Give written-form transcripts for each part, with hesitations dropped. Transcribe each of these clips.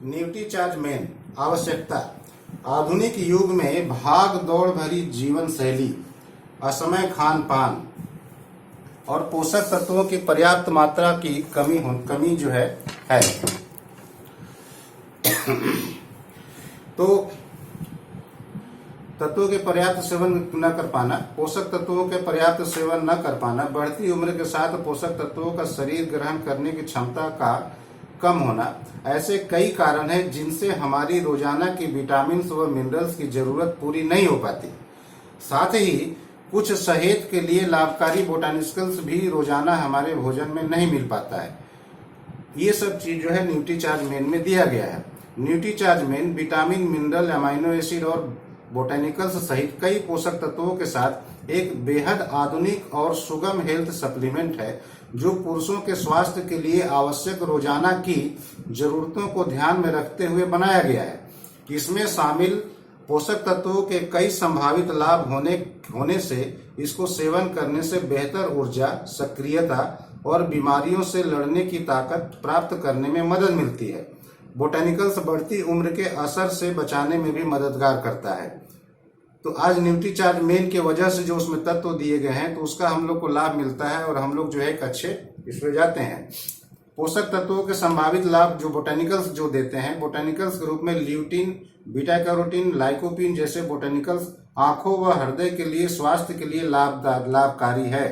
Nutricharge main आवश्यकता। आधुनिक युग में भाग दौड़ भरी जीवन शैली, असमय खान पान और पोषक तत्वों की पर्याप्त मात्रा की कमी जो है। तो तत्वों के पर्याप्त सेवन न कर पाना, पोषक तत्वों के पर्याप्त सेवन न कर पाना, बढ़ती उम्र के साथ पोषक तत्वों का शरीर ग्रहण करने की क्षमता का कम होना, ऐसे कई कारण हैं जिनसे हमारी रोजाना की विटामिन व मिनरल्स की जरूरत पूरी नहीं हो पाती। साथ ही कुछ सेहत के लिए लाभकारी बोटानिकल्स भी रोजाना हमारे भोजन में नहीं मिल पाता है। ये सब चीज जो है न्यूट्रीचार्ज मेन में दिया गया है। Nutricharge main vitamin, mineral, amino acid और बोटानिकल्स सहित कई पोषक तत्वों के साथ एक बेहद आधुनिक और सुगम हेल्थ सप्लीमेंट है जो पुरुषों के स्वास्थ्य के लिए आवश्यक रोजाना की जरूरतों को ध्यान में रखते हुए बनाया गया है। इसमें शामिल पोषक तत्वों के कई संभावित लाभ होने से इसको सेवन करने से बेहतर ऊर्जा, सक्रियता और बीमारियों से लड़ने की ताकत प्राप्त करने में मदद मिलती है। बोटानिकल्स बढ़ती उम्र के असर से बचाने में भी मददगार करता है। तो आज न्यूट्रीचार्ज मेन के वजह से जो उसमें तत्व दिए गए हैं तो उसका हम लोग को लाभ मिलता है और हम लोग जो है एक अच्छे इसमें जाते हैं। पोषक तत्वों के संभावित लाभ जो बोटानिकल्स जो देते हैं, बोटानिकल्स के रूप में ल्यूटीन, बीटा कैरोटीन, लाइकोपीन जैसे बोटानिकल्स आंखों व हृदय के लिए, स्वास्थ्य के लिए लाभकारी है।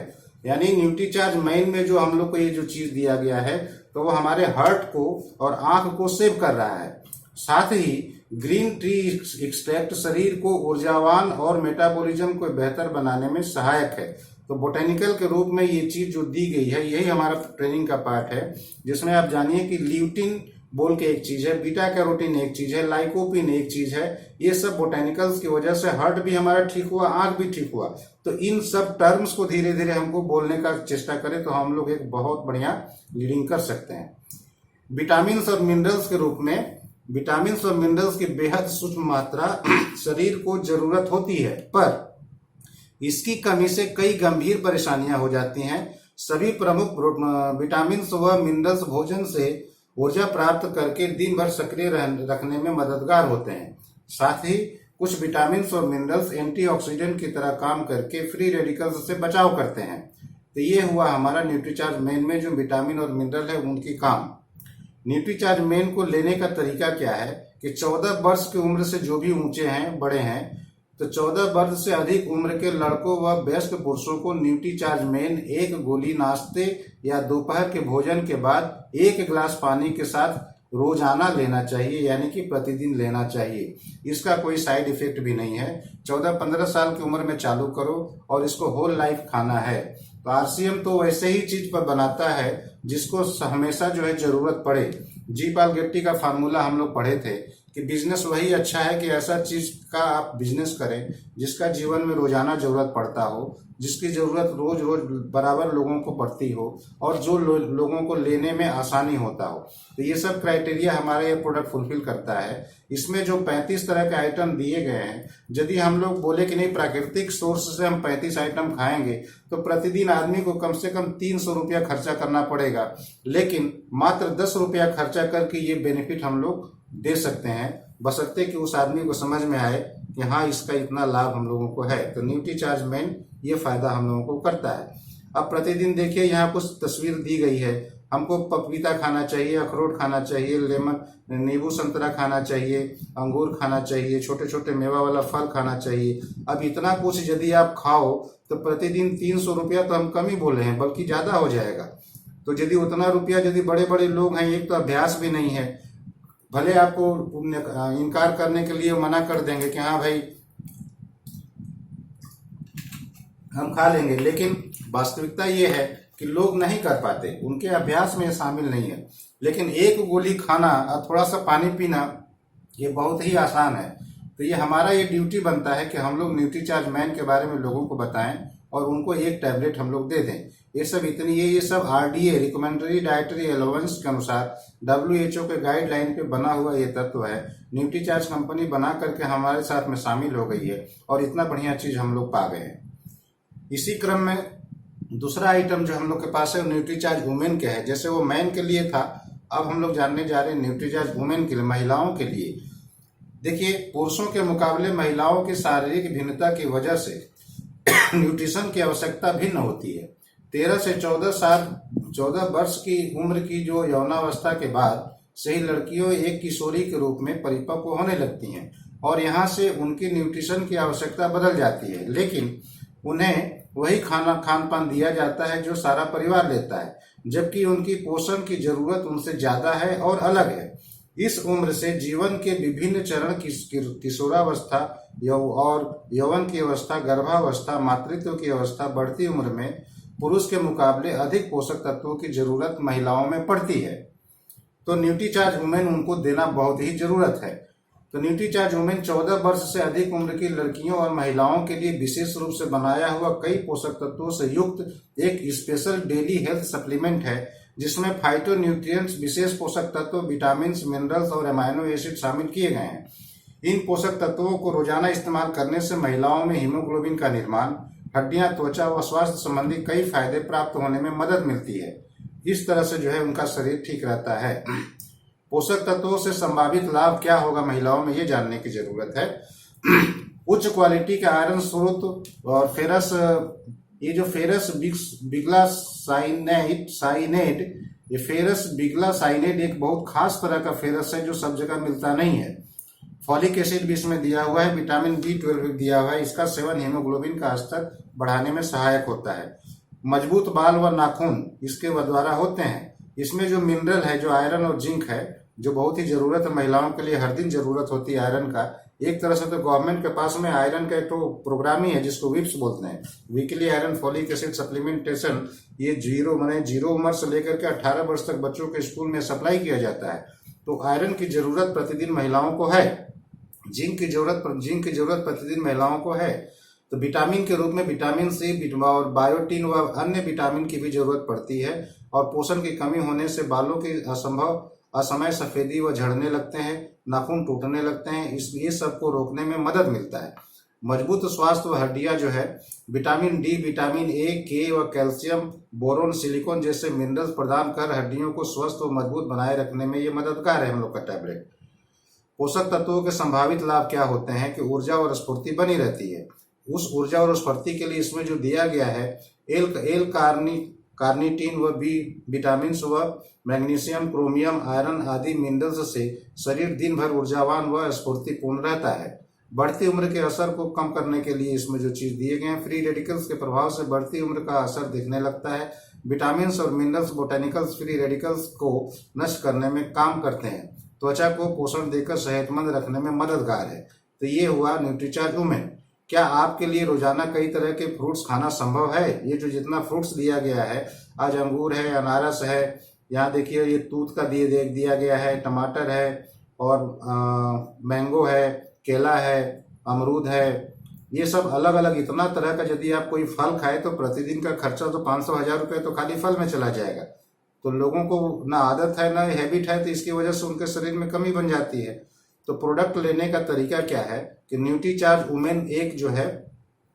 यानी न्यूट्रीचार्ज मेन में जो हम लोग को ये जो चीज दिया गया है तो वो हमारे हार्ट को और आंख को सेव कर रहा है। साथ ही ग्रीन टी एक्सट्रैक्ट शरीर को ऊर्जावान और मेटाबॉलिज्म को बेहतर बनाने में सहायक है। तो बोटेनिकल के रूप में ये चीज जो दी गई है यही हमारा ट्रेनिंग का पार्ट है, जिसमें आप जानिए कि ल्यूटिन बोल के एक चीज है, बीटा कैरोटीन एक चीज है, लाइकोपिन एक चीज है। ये सब बोटेनिकल्स की वजह से हार्ट भी हमारा ठीक हुआ, आंख भी ठीक हुआ। तो इन सब टर्म्स को धीरे धीरे हमको बोलने का चेष्टा करें तो हम लोग एक बहुत बढ़िया लीडिंग कर सकते हैं। विटामिन और मिनरल्स के रूप में विटामिन और मिनरल्स की बेहद सूक्ष्म मात्रा शरीर को जरूरत होती है, पर इसकी कमी से कई गंभीर परेशानियां हो जाती हैं। सभी प्रमुख विटामिन व मिनरल्स भोजन से ऊर्जा प्राप्त करके दिन भर सक्रिय रखने में मददगार होते हैं। साथ ही कुछ विटामिन और मिनरल्स एंटीऑक्सीडेंट की तरह काम करके फ्री रेडिकल्स से बचाव करते हैं। तो ये हुआ हमारा न्यूट्रीचार्ज मेन में जो विटामिन और मिनरल है उनकी काम। न्यूट्रीचार्ज मेन को लेने का तरीका क्या है कि 14 वर्ष की उम्र से जो भी ऊंचे हैं, बड़े हैं, तो 14 वर्ष से अधिक उम्र के लड़कों व वयस्क पुरुषों को न्यूट्रीचार्ज मेन एक गोली नाश्ते या दोपहर के भोजन के बाद 1 गिलास पानी के साथ रोजाना लेना चाहिए, यानी कि प्रतिदिन लेना चाहिए। इसका कोई साइड इफेक्ट भी नहीं है। 14-15 साल की उम्र में चालू करो और इसको होल लाइफ खाना है। तो आरसीएम तो वैसे ही चीज पर बनाता है जिसको हमेशा जो है जरूरत पड़े। जी पाल गेट्टी का फार्मूला हम लोग पढ़े थे कि बिजनेस वही अच्छा है कि ऐसा चीज का आप बिजनेस करें जिसका जीवन में रोजाना जरूरत पड़ता हो, जिसकी जरूरत रोज रोज बराबर लोगों को पड़ती हो और जो लोगों को लेने में आसानी होता हो। तो ये सब क्राइटेरिया हमारा ये प्रोडक्ट फुलफिल करता है। इसमें जो 35 तरह के आइटम दिए गए हैं, यदि हम लोग बोले कि नहीं प्राकृतिक सोर्स से हम 35 आइटम खाएंगे तो प्रतिदिन आदमी को कम से कम 300 रुपया खर्चा करना पड़ेगा, लेकिन मात्र 10 रुपया खर्चा करके ये बेनिफिट हम लोग दे सकते हैं, बशर्ते कि उस आदमी को समझ में आए कि हाँ इसका इतना लाभ हम लोगों को है। तो न्यूट्रीचार्ज मेन ये फायदा हम लोगों को करता है। अब प्रतिदिन देखिए यहाँ कुछ तस्वीर दी गई है। हमको पपीता खाना चाहिए, अखरोट खाना चाहिए, लेमन, नींबू संतरा खाना चाहिए, अंगूर खाना चाहिए, छोटे छोटे मेवा वाला फल खाना चाहिए। अब इतना कुछ यदि आप खाओ तो प्रतिदिन 300 रुपया तो हम कम ही बोले हैं, बल्कि ज्यादा हो जाएगा। तो यदि उतना रुपया यदि बड़े बड़े लोग हैं, एक तो अभ्यास भी नहीं है, भले आपको इनकार करने के लिए मना कर देंगे कि हाँ भाई हम खा लेंगे, लेकिन वास्तविकता ये है कि लोग नहीं कर पाते, उनके अभ्यास में शामिल नहीं है। लेकिन एक गोली खाना और थोड़ा सा पानी पीना ये बहुत ही आसान है। तो ये हमारा ये ड्यूटी बनता है कि हम लोग न्यूट्रीचार्ज मैन के बारे में लोगों को बताएं और उनको एक टैबलेट हम लोग दे दें। ये सब आरडीए रिकमेंडरी डाइटरी अलाउंस के अनुसार WHO के गाइडलाइन पे बना हुआ ये तत्व है। न्यूट्रीचार्ज कंपनी बना करके हमारे साथ में शामिल हो गई है और इतना बढ़िया चीज हम लोग पा गए हैं। इसी क्रम में दूसरा आइटम जो हम लोग के पास है न्यूट्रीचार्ज वुमेन के है। जैसे वो मैन के लिए था, अब हम लोग जानने जा रहे हैं न्यूट्रीचार्ज वुमेन के लिए, महिलाओं के लिए। देखिए, पुरुषों के मुकाबले महिलाओं की शारीरिक भिन्नता की वजह से न्यूट्रिशन की आवश्यकता भिन्न होती है। 13 से 14 वर्ष की उम्र की जो यौनावस्था के बाद से ही लड़कियों एक किशोरी के रूप में परिपक्व होने लगती हैं और यहाँ से उनकी न्यूट्रिशन की आवश्यकता बदल जाती है, लेकिन उन्हें वही खान पान दिया जाता है जो सारा परिवार लेता है, जबकि उनकी पोषण की जरूरत उनसे ज्यादा है और अलग है। इस उम्र से जीवन के विभिन्न चरण किशोरावस्था और यौवन की अवस्था, गर्भावस्था, मातृत्व की अवस्था, बढ़ती उम्र में पुरुष के मुकाबले अधिक पोषक तत्वों की जरूरत महिलाओं में पड़ती है। तो न्यूट्रीचार्ज वुमेन उनको देना बहुत ही जरूरत है। तो न्यूट्रीचार्ज वुमेन 14 वर्ष से अधिक उम्र की लड़कियों और महिलाओं के लिए विशेष रूप से बनाया हुआ कई पोषक तत्वों से युक्त एक स्पेशल डेली हेल्थ सप्लीमेंट है, जिसमें फाइटो न्यूट्रिएंट्स, विशेष पोषक तत्व, विटामिन, मिनरल्स और अमाइनो एसिड शामिल किए गए हैं। इन पोषक तत्वों को रोजाना इस्तेमाल करने से महिलाओं में हीमोग्लोबिन का निर्माण, हड्डियां, त्वचा व स्वास्थ्य संबंधी कई फायदे प्राप्त होने में मदद मिलती है। इस तरह से जो है उनका शरीर ठीक रहता है। पोषक तत्वों से संभावित लाभ क्या होगा महिलाओं में, ये जानने की जरूरत है। उच्च क्वालिटी का आयरन स्रोत और फेरस, ये जो फेरस बिग्लासाइनेट, ये फेरस बिग्लासाइनेट एक बहुत खास तरह का फेरस है जो सब जगह मिलता नहीं है। फॉलिक एसिड भी इसमें दिया हुआ है, विटामिन B12 भी दिया हुआ है। इसका सेवन हीमोग्लोबिन का स्तर बढ़ाने में सहायक होता है। मजबूत बाल व नाखून इसके द्वारा होते हैं। इसमें जो मिनरल है, जो आयरन और जिंक है, जो बहुत ही जरूरत है महिलाओं के लिए, हर दिन जरूरत होती है आयरन का। एक तरह से तो गवर्नमेंट के पास में आयरन का एक तो प्रोग्राम ही है जिसको विप्स बोलते हैं, weekly iron folic acid supplementation. ये जीरो उम्र से लेकर के 18 वर्ष तक बच्चों के स्कूल में सप्लाई किया जाता है। तो आयरन की जरूरत प्रतिदिन महिलाओं को है। जिंक की जरूरत प्रतिदिन महिलाओं को है। तो विटामिन के रूप में विटामिन C और बायोटिन व अन्य विटामिन की भी जरूरत पड़ती है। और पोषण की कमी होने से बालों की असमय सफेदी व झड़ने लगते हैं, नाखून टूटने लगते हैं। इसलिए सबको रोकने में मदद मिलता है। मजबूत स्वास्थ्य व हड्डियां जो है, vitamin D, vitamin A, K व कैल्शियम, बोरोन, सिलिकॉन जैसे मिनरल्स प्रदान कर हड्डियों को स्वस्थ व मजबूत बनाए रखने में ये मददगार है हम लोग का टैबलेट। पोषक तत्वों के संभावित लाभ क्या होते हैं कि ऊर्जा और स्फूर्ति बनी रहती है। उस ऊर्जा और स्फूर्ति के लिए इसमें जो दिया गया है, एल कार्निटीन व बी विटामिन व मैग्नीशियम, क्रोमियम, आयरन आदि मिनरल्स से शरीर दिन भर ऊर्जावान व स्फूर्तिपूर्ण रहता है। बढ़ती उम्र के असर को कम करने के लिए इसमें जो चीज दिए गए हैं, फ्री रेडिकल्स के प्रभाव से बढ़ती उम्र का असर दिखने लगता है। विटामिन और मिनरल्स बोटेनिकल्स फ्री रेडिकल्स को नष्ट करने में काम करते हैं। त्वचा को पोषण देकर सेहतमंद रखने में मददगार है। तो ये हुआ न्यूट्रीचार्ज वुमेन। क्या आपके लिए रोजाना कई तरह के फ्रूट्स खाना संभव है? ये जो जितना फ्रूट्स दिया गया है, आज अंगूर है, अनारस है, यहाँ देखिए ये तूत का दिया गया है, टमाटर है और मैंगो है, केला है, अमरूद है, ये सब अलग अलग इतना तरह का। यदि आप कोई फल खाए तो प्रतिदिन का खर्चा तो 500-1000 रुपये तो खाली फल में चला जाएगा। तो लोगों को ना आदत है ना हैबिट है, तो इसकी वजह से उनके शरीर में कमी बन जाती है। तो प्रोडक्ट लेने का तरीका क्या है कि न्यूट्रीचार्ज वुमेन एक जो है,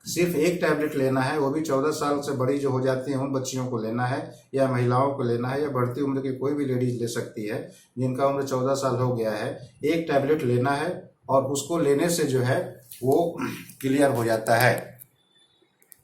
सिर्फ एक टैबलेट लेना है, वो भी 14 साल से बड़ी जो हो जाती हैं उन बच्चियों को लेना है, या महिलाओं को लेना है, या बढ़ती उम्र की कोई भी लेडीज ले सकती है जिनका उम्र 14 साल हो गया है। एक टैबलेट लेना है और उसको लेने से जो है वो क्लियर हो जाता है।